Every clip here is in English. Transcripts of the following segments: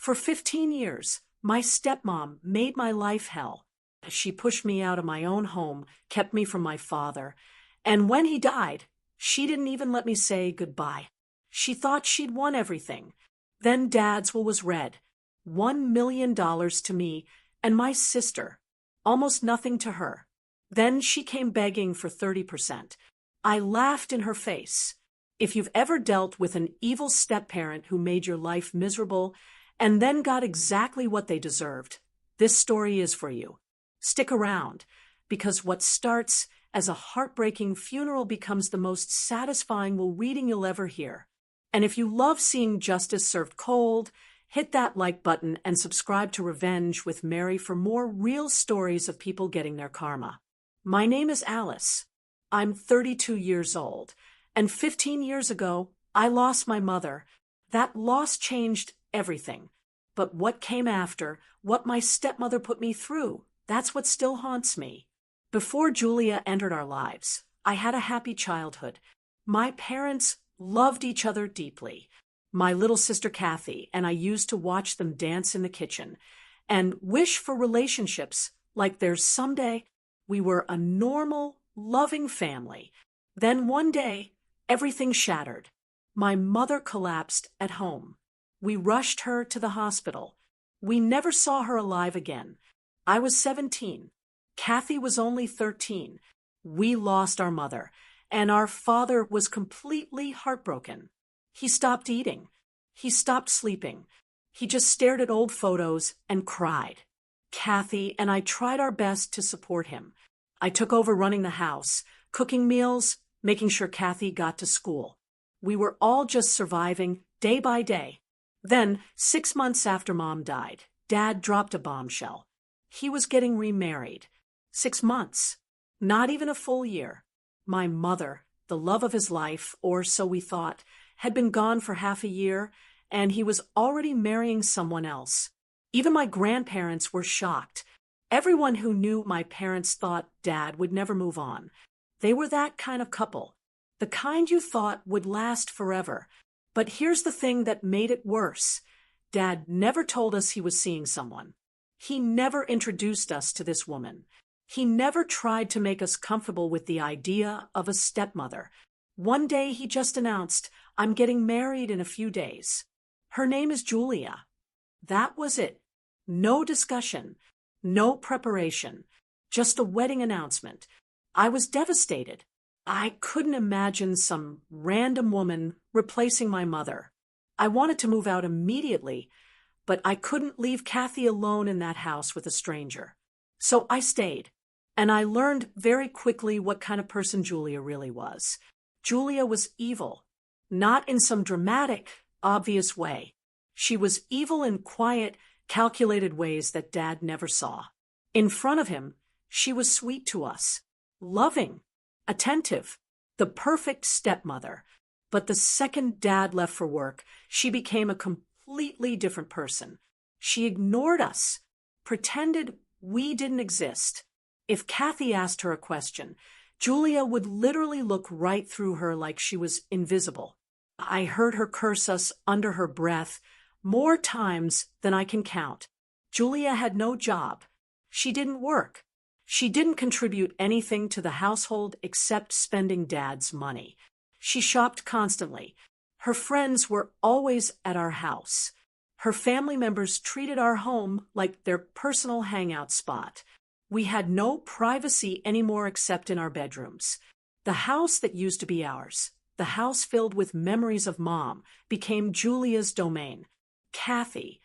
For 15 years, my stepmom made my life hell. She pushed me out of my own home, kept me from my father, and when he died, she didn't even let me say goodbye. She thought she'd won everything. Then Dad's will was read. $1 million to me and my sister. Almost nothing to her. Then she came begging for 30%. I laughed in her face. If you've ever dealt with an evil step-parent who made your life miserable and then got exactly what they deserved, this story is for you. Stick around, because what starts as a heartbreaking funeral becomes the most satisfying reading you'll ever hear. And if you love seeing justice served cold, hit that like button and subscribe to Revenge with Mary for more real stories of people getting their karma. My name is Alice. I'm 32 years old, and 15 years ago, I lost my mother. That loss changed everything. But what came after, what my stepmother put me through, that's what still haunts me. Before Julia entered our lives, I had a happy childhood. My parents loved each other deeply. My little sister Kathy and I used to watch them dance in the kitchen and wish for relationships like theirs someday. We were a normal, loving family. Then one day, everything shattered. My mother collapsed at home. We rushed her to the hospital. We never saw her alive again. I was 17. Kathy was only 13. We lost our mother, and our father was completely heartbroken. He stopped eating. He stopped sleeping. He just stared at old photos and cried. Kathy and I tried our best to support him. I took over running the house, cooking meals, making sure Kathy got to school. We were all just surviving day by day. Then, 6 months after Mom died, Dad dropped a bombshell. He was getting remarried. 6 months. Not even a full year. My mother, the love of his life, or so we thought, had been gone for half a year, and he was already marrying someone else. Even my grandparents were shocked. Everyone who knew my parents thought Dad would never move on. They were that kind of couple. The kind you thought would last forever. But here's the thing that made it worse. Dad never told us he was seeing someone. He never introduced us to this woman. He never tried to make us comfortable with the idea of a stepmother. One day he just announced, "I'm getting married in a few days. Her name is Julia." That was it. No discussion, no preparation, just a wedding announcement. I was devastated. I couldn't imagine some random woman replacing my mother. I wanted to move out immediately, but I couldn't leave Kathy alone in that house with a stranger. So I stayed, and I learned very quickly what kind of person Julia really was. Julia was evil, not in some dramatic, obvious way. She was evil in quiet, calculated ways that Dad never saw. In front of him, she was sweet to us, loving, attentive, the perfect stepmother. But the second Dad left for work, she became a completely different person. She ignored us, pretended we didn't exist. If Kathy asked her a question, Julia would literally look right through her like she was invisible. I heard her curse us under her breath more times than I can count. Julia had no job. She didn't work. She didn't contribute anything to the household except spending Dad's money. She shopped constantly. Her friends were always at our house. Her family members treated our home like their personal hangout spot. We had no privacy anymore except in our bedrooms. The house that used to be ours, the house filled with memories of Mom, became Julia's domain. Kathy,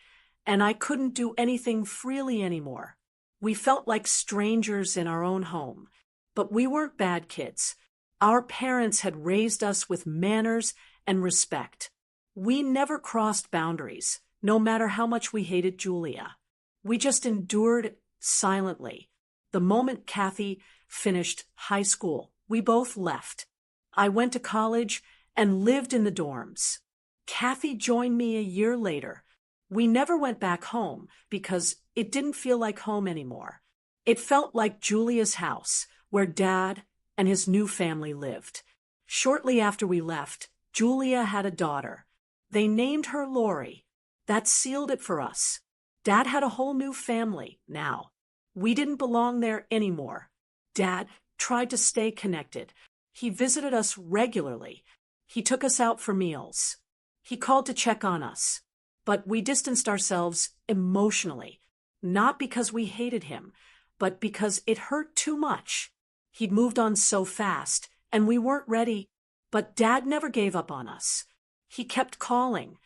and I couldn't do anything freely anymore. We felt like strangers in our own home. But we weren't bad kids. Our parents had raised us with manners and respect. We never crossed boundaries, no matter how much we hated Julia. We just endured silently. The moment Kathy finished high school, we both left. I went to college and lived in the dorms. Kathy joined me a year later. We never went back home because it didn't feel like home anymore. It felt like Julia's house, where Dad and his new family lived. Shortly after we left, Julia had a daughter. They named her Lori. That sealed it for us. Dad had a whole new family now. We didn't belong there anymore. Dad tried to stay connected. He visited us regularly. He took us out for meals. He called to check on us. But we distanced ourselves emotionally, not because we hated him, but because it hurt too much. He'd moved on so fast, and we weren't ready. But Dad never gave up on us. He kept calling.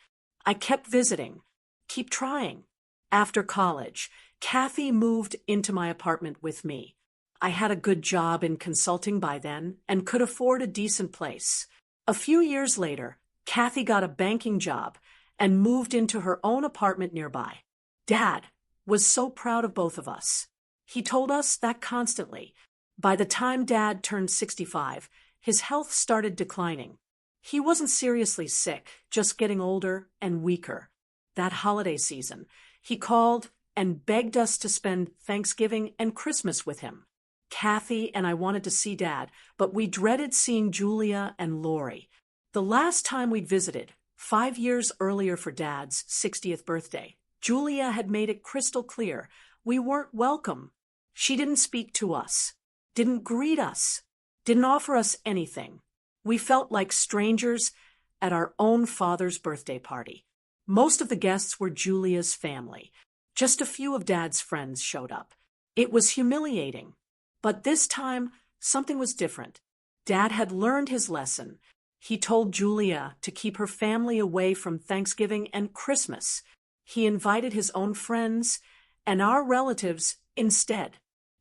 I kept visiting. Keep trying. After college, Kathy moved into my apartment with me. I had a good job in consulting by then and could afford a decent place. A few years later, Kathy got a banking job and moved into her own apartment nearby. Dad was so proud of both of us. He told us that constantly. By the time Dad turned 65, his health started declining. He wasn't seriously sick, just getting older and weaker. That holiday season, he called and begged us to spend Thanksgiving and Christmas with him. Kathy and I wanted to see Dad, but we dreaded seeing Julia and Lori. The last time we'd visited, 5 years earlier for Dad's 60th birthday, Julia had made it crystal clear we weren't welcome. She didn't speak to us, didn't greet us, didn't offer us anything. We felt like strangers at our own father's birthday party. Most of the guests were Julia's family. Just a few of Dad's friends showed up. It was humiliating. But this time, something was different. Dad had learned his lesson. He told Julia to keep her family away from Thanksgiving and Christmas. He invited his own friends and our relatives instead.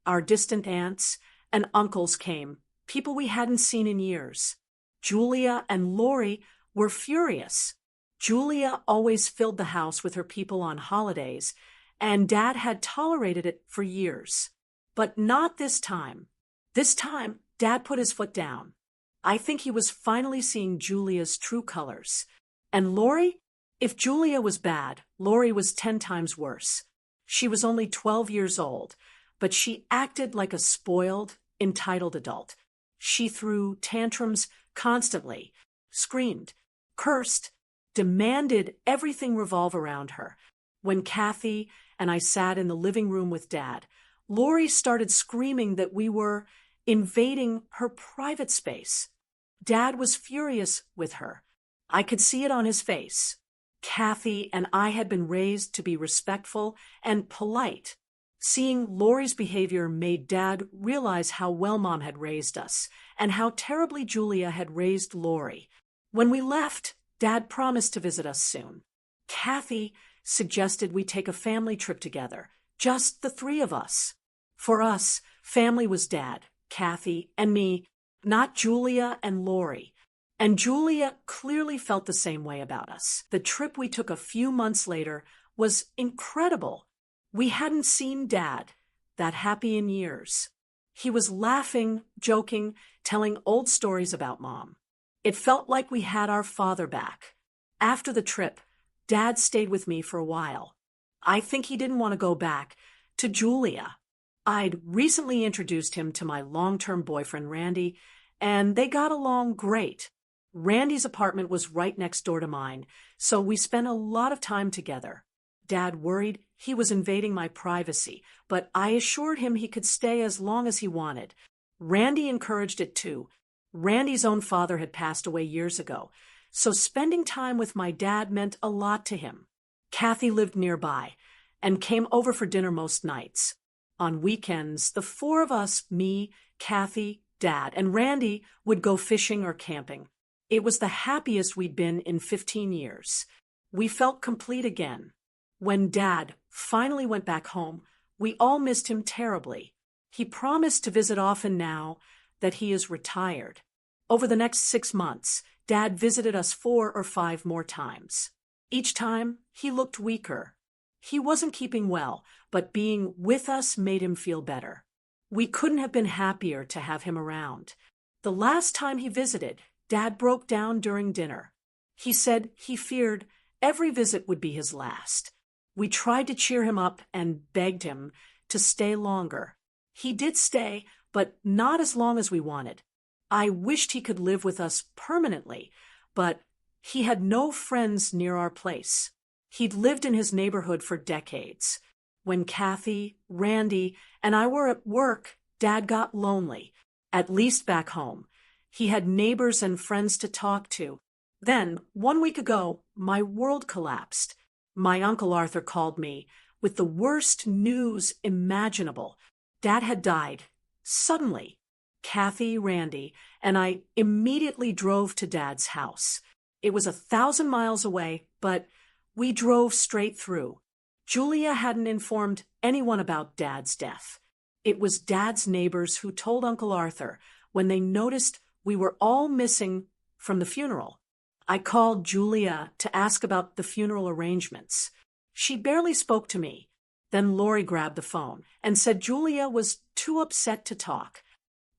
Our distant aunts and uncles came, people we hadn't seen in years. Julia and Lori were furious. Julia always filled the house with her people on holidays, and Dad had tolerated it for years. But not this time. This time, Dad put his foot down. I think he was finally seeing Julia's true colors. And Lori? If Julia was bad, Lori was 10 times worse. She was only 12 years old, but she acted like a spoiled, entitled adult. She threw tantrums constantly, screamed, cursed, demanded everything revolve around her. When Kathy and I sat in the living room with Dad, Lori started screaming that we were invading her private space. Dad was furious with her. I could see it on his face. Kathy and I had been raised to be respectful and polite. Seeing Lori's behavior made Dad realize how well Mom had raised us and how terribly Julia had raised Lori. When we left, Dad promised to visit us soon. Kathy suggested we take a family trip together, just the 3 of us. For us, family was Dad, Kathy, and me, not Julia and Lori. And Julia clearly felt the same way about us. The trip we took a few months later was incredible. We hadn't seen Dad that happy in years. He was laughing, joking, telling old stories about Mom. It felt like we had our father back. After the trip, Dad stayed with me for a while. I think he didn't want to go back to Julia. I'd recently introduced him to my long-term boyfriend, Randy, and they got along great. Randy's apartment was right next door to mine, so we spent a lot of time together. Dad worried he was invading my privacy, but I assured him he could stay as long as he wanted. Randy encouraged it too. Randy's own father had passed away years ago, so spending time with my dad meant a lot to him. Kathy lived nearby and came over for dinner most nights. On weekends, the 4 of us, me, Kathy, Dad, and Randy, would go fishing or camping. It was the happiest we'd been in 15 years. We felt complete again. When Dad finally went back home, we all missed him terribly. He promised to visit often now that he is retired. Over the next 6 months, Dad visited us 4 or 5 more times. Each time, he looked weaker. He wasn't keeping well, but being with us made him feel better. We couldn't have been happier to have him around. The last time he visited, Dad broke down during dinner. He said he feared every visit would be his last. We tried to cheer him up and begged him to stay longer. He did stay, but not as long as we wanted. I wished he could live with us permanently, but he had no friends near our place. He'd lived in his neighborhood for decades. When Kathy, Randy, and I were at work, Dad got lonely, at least back home. He had neighbors and friends to talk to. Then, 1 week ago, my world collapsed. My Uncle Arthur called me with the worst news imaginable. Dad had died. Suddenly. Kathy, Randy, and I immediately drove to Dad's house. It was 1,000 miles away, but we drove straight through. Julia hadn't informed anyone about Dad's death. It was Dad's neighbors who told Uncle Arthur when they noticed we were all missing from the funeral. I called Julia to ask about the funeral arrangements. She barely spoke to me. Then Lori grabbed the phone and said Julia was too upset to talk.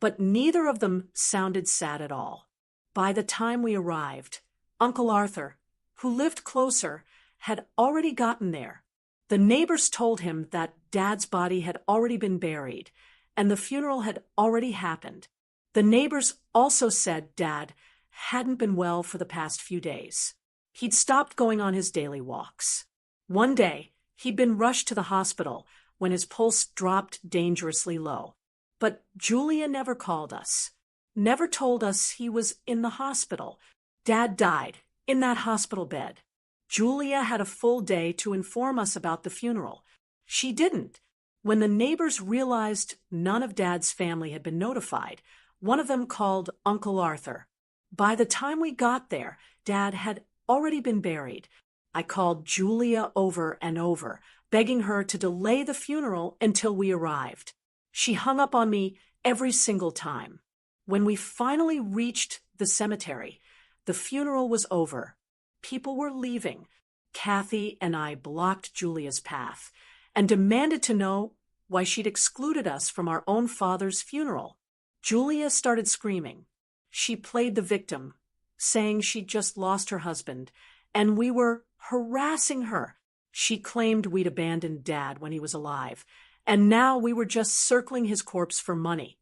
But neither of them sounded sad at all. By the time we arrived, Uncle Arthur, who lived closer, had already gotten there. The neighbors told him that Dad's body had already been buried, and the funeral had already happened. The neighbors also said Dad hadn't been well for the past few days. He'd stopped going on his daily walks. One day, he'd been rushed to the hospital when his pulse dropped dangerously low. But Julia never called us, never told us he was in the hospital. Dad died in that hospital bed. Julia had a full day to inform us about the funeral. She didn't. When the neighbors realized none of Dad's family had been notified, one of them called Uncle Arthur. By the time we got there, Dad had already been buried. I called Julia over and over, begging her to delay the funeral until we arrived. She hung up on me every single time. When we finally reached the cemetery, the funeral was over. People were leaving. Kathy and I blocked Julia's path and demanded to know why she'd excluded us from our own father's funeral. Julia started screaming. She played the victim, saying she'd just lost her husband, and we were harassing her. She claimed we'd abandoned Dad when he was alive, and now we were just circling his corpse for money.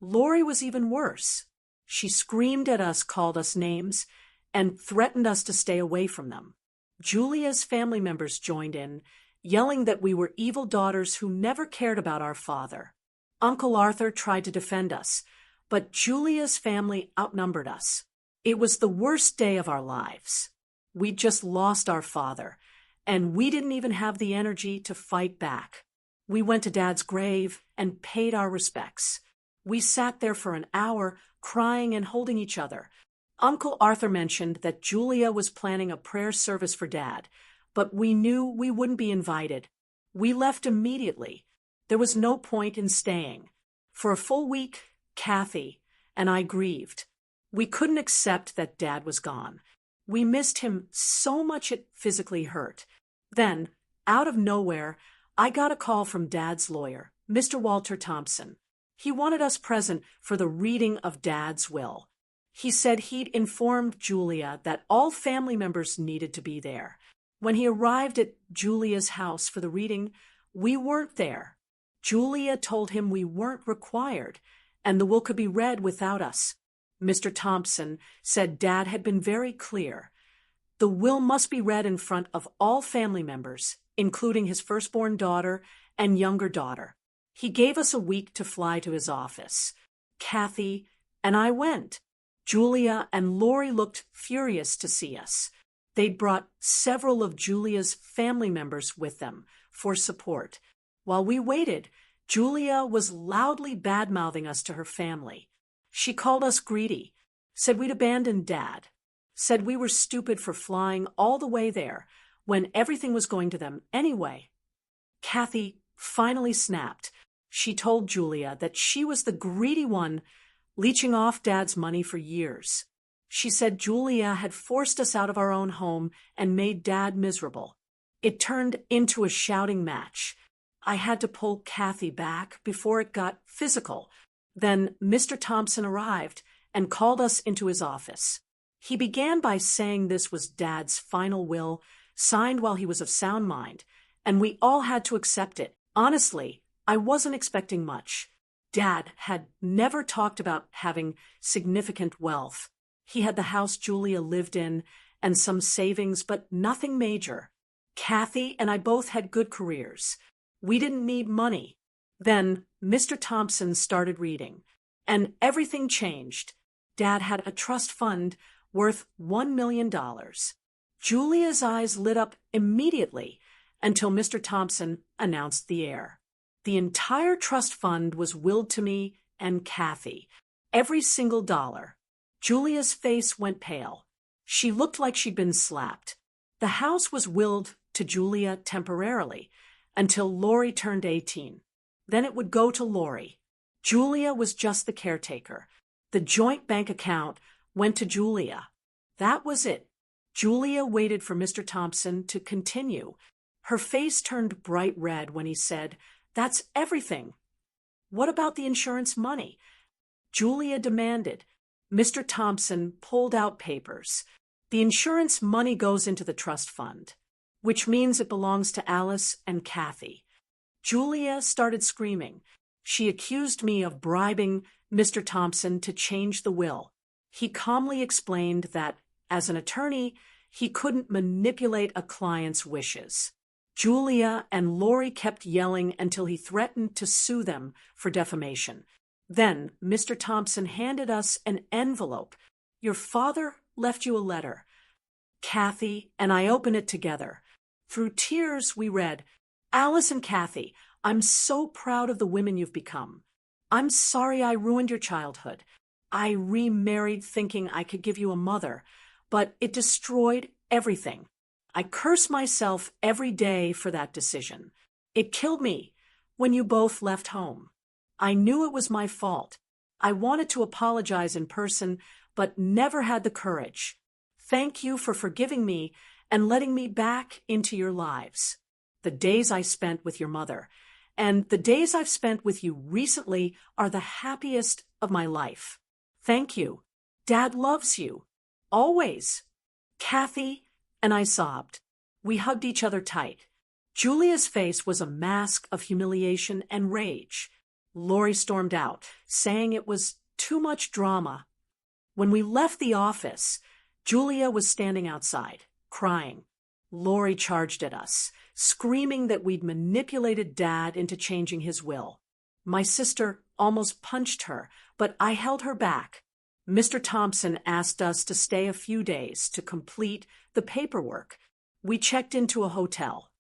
Lori was even worse. She screamed at us, called us names, and threatened us to stay away from them. Julia's family members joined in, yelling that we were evil daughters who never cared about our father. Uncle Arthur tried to defend us, but Julia's family outnumbered us. It was the worst day of our lives. We'd just lost our father, and we didn't even have the energy to fight back. We went to Dad's grave and paid our respects. We sat there for an hour, crying and holding each other. Uncle Arthur mentioned that Julia was planning a prayer service for Dad, but we knew we wouldn't be invited. We left immediately. There was no point in staying. For a full week, Kathy and I grieved. We couldn't accept that Dad was gone. We missed him so much it physically hurt. Then, out of nowhere, I got a call from Dad's lawyer, Mr. Walter Thompson. He wanted us present for the reading of Dad's will. He said he'd informed Julia that all family members needed to be there. When he arrived at Julia's house for the reading, we weren't there. Julia told him we weren't required, and the will could be read without us. Mr. Thompson said Dad had been very clear. The will must be read in front of all family members, including his firstborn daughter and younger daughter. He gave us a week to fly to his office. Kathy and I went. Julia and Lori looked furious to see us. They'd brought several of Julia's family members with them for support. While we waited, Julia was loudly bad-mouthing us to her family. She called us greedy, said we'd abandoned Dad, said we were stupid for flying all the way there when everything was going to them anyway. Kathy finally snapped. She told Julia that she was the greedy one, leeching off Dad's money for years. She said Julia had forced us out of our own home and made Dad miserable. It turned into a shouting match. I had to pull Kathy back before it got physical. Then Mr. Thompson arrived and called us into his office. He began by saying this was Dad's final will, signed while he was of sound mind, and we all had to accept it. Honestly, I wasn't expecting much. Dad had never talked about having significant wealth. He had the house Julia lived in and some savings, but nothing major. Kathy and I both had good careers. We didn't need money. Then Mr. Thompson started reading, and everything changed. Dad had a trust fund worth $1 million. Julia's eyes lit up immediately until Mr. Thompson announced the heir. The entire trust fund was willed to me and Kathy, every single dollar. Julia's face went pale. She looked like she'd been slapped. The house was willed to Julia temporarily until Lori turned 18. Then it would go to Lori. Julia was just the caretaker. The joint bank account went to Julia. That was it. Julia waited for Mr. Thompson to continue. Her face turned bright red when he said, "That's everything." "What about the insurance money?" Julia demanded. Mr. Thompson pulled out papers. "The insurance money goes into the trust fund, which means it belongs to Alice and Kathy." Julia started screaming. She accused me of bribing Mr. Thompson to change the will. He calmly explained that, as an attorney, he couldn't manipulate a client's wishes. Julia and Lori kept yelling until he threatened to sue them for defamation. Then Mr. Thompson handed us an envelope. "Your father left you a letter." Kathy and I opened it together. Through tears, we read, "Alice and Kathy, I'm so proud of the women you've become. I'm sorry I ruined your childhood. I remarried thinking I could give you a mother, but it destroyed everything. I curse myself every day for that decision. It killed me when you both left home. I knew it was my fault. I wanted to apologize in person, but never had the courage. Thank you for forgiving me and letting me back into your lives. The days I spent with your mother and the days I've spent with you recently are the happiest of my life. Thank you. Dad loves you. Always." Kathy and I sobbed. We hugged each other tight. Julia's face was a mask of humiliation and rage. Lori stormed out, saying it was too much drama. When we left the office, Julia was standing outside, crying. Lori charged at us, screaming that we'd manipulated Dad into changing his will. My sister almost punched her, but I held her back. Mr. Thompson asked us to stay a few days to complete the paperwork. We checked into a hotel.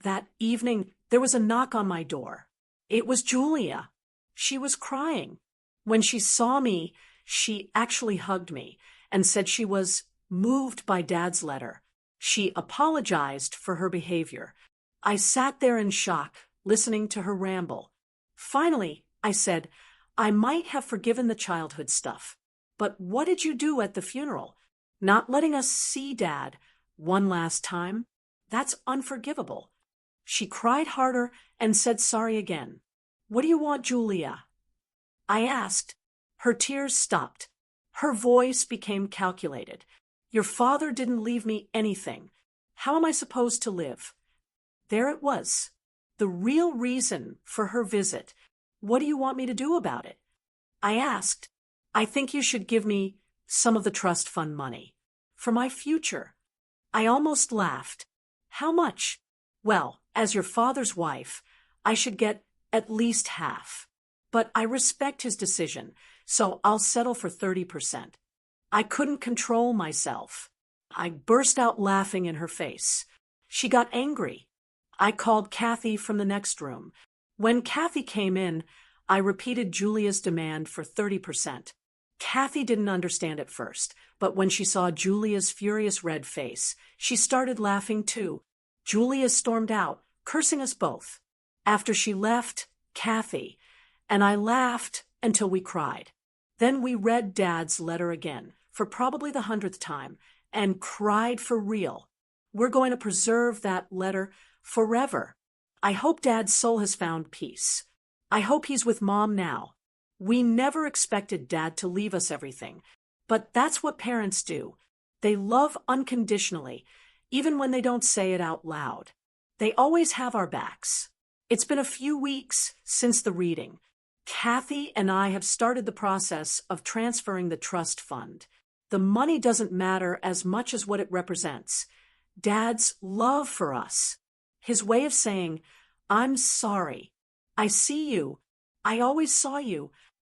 That evening, there was a knock on my door. It was Julia. She was crying. When she saw me, she actually hugged me and said she was moved by Dad's letter. She apologized for her behavior. I sat there in shock, listening to her ramble. Finally, I said, "I might have forgiven the childhood stuff, but what did you do at the funeral? Not letting us see Dad one last time? That's unforgivable." She cried harder and said sorry again. "What do you want, Julia?" I asked. Her tears stopped. Her voice became calculated. "Your father didn't leave me anything. How am I supposed to live?" There it was. The real reason for her visit. "What do you want me to do about it?" I asked. "I think you should give me some of the trust fund money. For my future." I almost laughed. "How much?" "Well, as your father's wife, I should get at least half. But I respect his decision, so I'll settle for 30%. I couldn't control myself. I burst out laughing in her face. She got angry. I called Kathy from the next room. When Kathy came in, I repeated Julia's demand for 30%. Kathy didn't understand at first, but when she saw Julia's furious red face, she started laughing too. Julia stormed out, cursing us both. After she left, Kathy and I laughed until we cried. Then we read Dad's letter again, for probably the 100th time, and cried for real. We're going to preserve that letter forever. I hope Dad's soul has found peace. I hope he's with Mom now. We never expected Dad to leave us everything, but that's what parents do. They love unconditionally, even when they don't say it out loud. They always have our backs. It's been a few weeks since the reading. Kathy and I have started the process of transferring the trust fund. The money doesn't matter as much as what it represents. Dad's love for us. His way of saying, I'm sorry. I see you. I always saw you.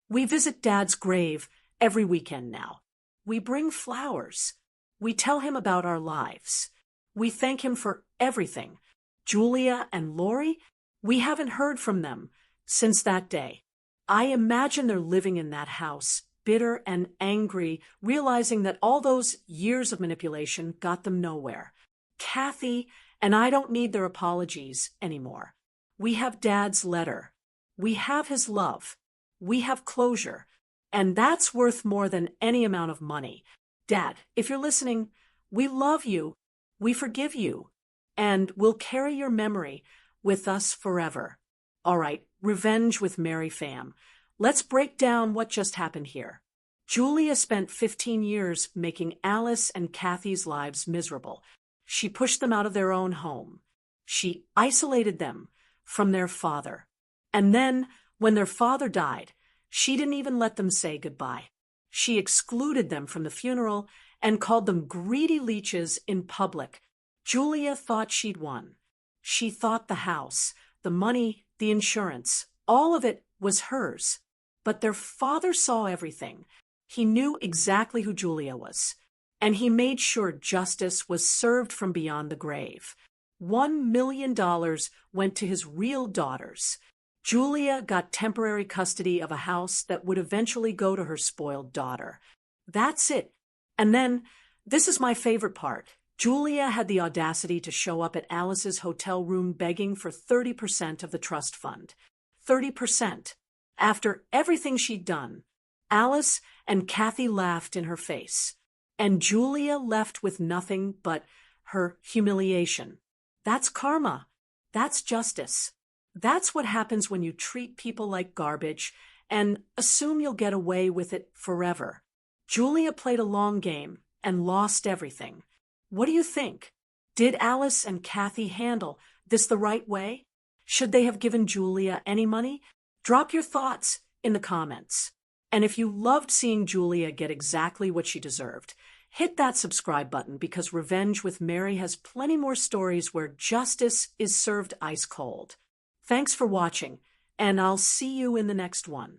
We visit Dad's grave every weekend now. We bring flowers. We tell him about our lives. We thank him for everything. Julia and Lori, we haven't heard from them since that day. I imagine they're living in that house, bitter and angry, realizing that all those years of manipulation got them nowhere. Kathy and I don't need their apologies anymore. We have Dad's letter. We have his love. We have closure. And that's worth more than any amount of money. Dad, if you're listening, we love you. We forgive you. And we'll carry your memory with us forever. All right, Revenge with Mary fam. Let's break down what just happened here. Julia spent 15 years making Alice and Kathy's lives miserable. She pushed them out of their own home. She isolated them from their father. And then, when their father died, she didn't even let them say goodbye. She excluded them from the funeral and called them greedy leeches in public. Julia thought she'd won. She thought the house, the money, the insurance, all of it was hers. But their father saw everything. He knew exactly who Julia was. And he made sure justice was served from beyond the grave. $1 million went to his real daughters. Julia got temporary custody of a house that would eventually go to her spoiled daughter. That's it. And then, this is my favorite part. Julia had the audacity to show up at Alice's hotel room begging for 30% of the trust fund. 30%. After everything she'd done, Alice and Kathy laughed in her face. And Julia left with nothing but her humiliation. That's karma. That's justice. That's what happens when you treat people like garbage and assume you'll get away with it forever. Julia played a long game and lost everything. What do you think? Did Alice and Kathy handle this the right way? Should they have given Julia any money? Drop your thoughts in the comments. And if you loved seeing Julia get exactly what she deserved, hit that subscribe button because Revenge with Mary has plenty more stories where justice is served ice cold. Thanks for watching, and I'll see you in the next one.